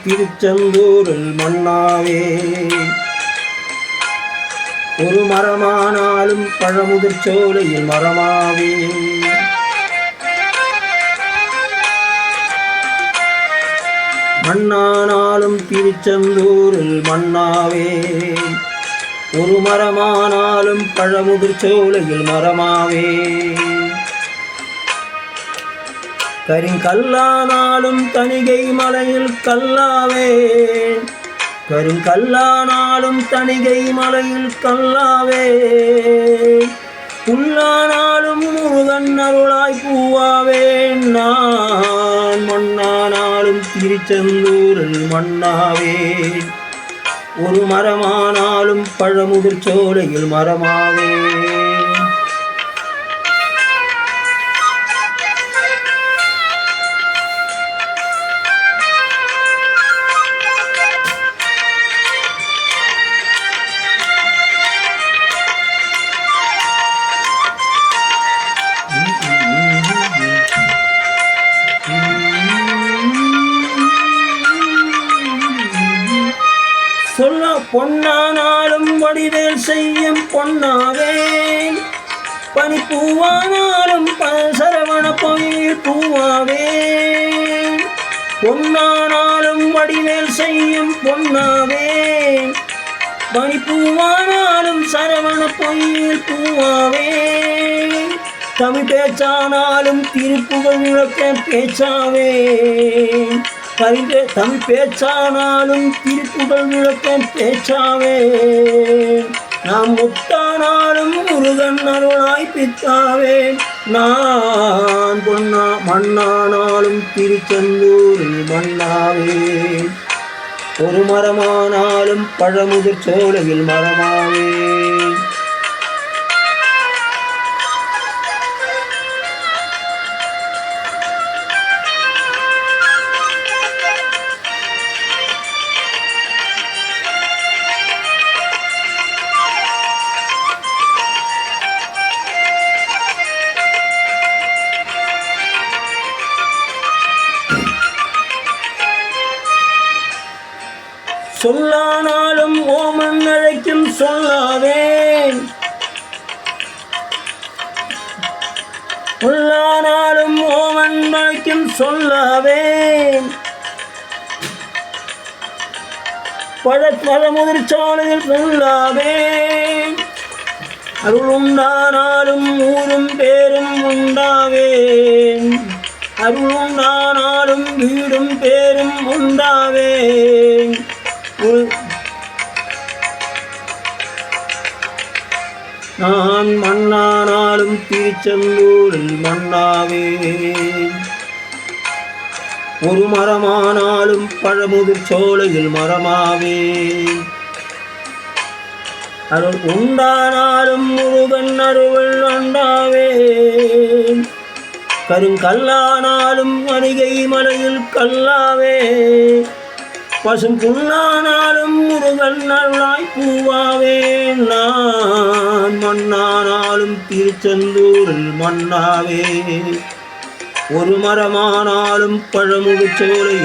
திருச்செந்தூரில் மண்ணாவே. ஒரு மரமானாலும் பழமுதிர் சோலையில் மரமாவே. மண்ணானாலும் திருச்செந்தூரில் மண்ணாவே. ஒரு மரமானாலும் பழமுதிர் சோலையில் மரமாவே. கருங்கல்லானாலும் தணிகை மலையில் கல்லாவே. கருங்கல்லானாலும் தணிகை மலையில் கல்லாவே. புல்லானாலும் முருகன் அருளாய் பூவாவே. நான் மண்ணானாலும் திருச்செந்தூரில் மண்ணாவே. ஒரு மரமானாலும் பழமுதிர் சோலையில் மரமாவே. சொல்ல பொன்னானாலும் வடிவேல் செய்யும் பொன்னாவே. பனிப்பூவானாலும் சரவண பொயில் பூவாவே. பொன்னானாலும் வடிவேல் செய்யும் பொன்னாவே. பனிப்பூவானாலும் சரவண பொயில் பூவாவே. தமிழ் பேச்சானாலும் திருப்புகழ் விளக்க பேச்சாவே. தமிழ் பேச்சானாலும் திருப்புகழ் விளக்கம் பேச்சாவே. நாம் முத்தானாலும் முருகன் அருளாய் பித்தாவே. நான் மண்ணானாலும் திருச்செந்தூரில் மண்ணாவே. ஒரு மரமானாலும் பழமுதிர் சோலையில் மரமாவே. சொல்லானாலும் ஓமன் அழைக்கும் சொல்லாவே. சொல்லானாலும் ஓமன் அழைக்கும் சொல்லாவே. பழமுதிர் சோலையில் சொல்லாவே. அருள் உண்டானாலும் ஊரும் பேரும் உண்டாவே. அருள் உண்டானாலும் வீடும் பேரும் உண்டாவே. நான் மண்ணானாலும் திருச்செந்தூரில் மண்ணாவே. ஒரு மரமானாலும் பழமுதிர் சோலையில் மரமாவே. அருள் உண்டானாலும் முருகன் அருள் உண்டாவே. கருங்கல்லானாலும் அணிகை மலையில் கல்லாவே. பசும் புல்லானாலும் முருகன் அருளாய் பூவாவே. நான் மண்ணானாலும் திருச்செந்தூரில் மண்ணாவே. ஒரு மரமானாலும் பழமுதிர் சோலை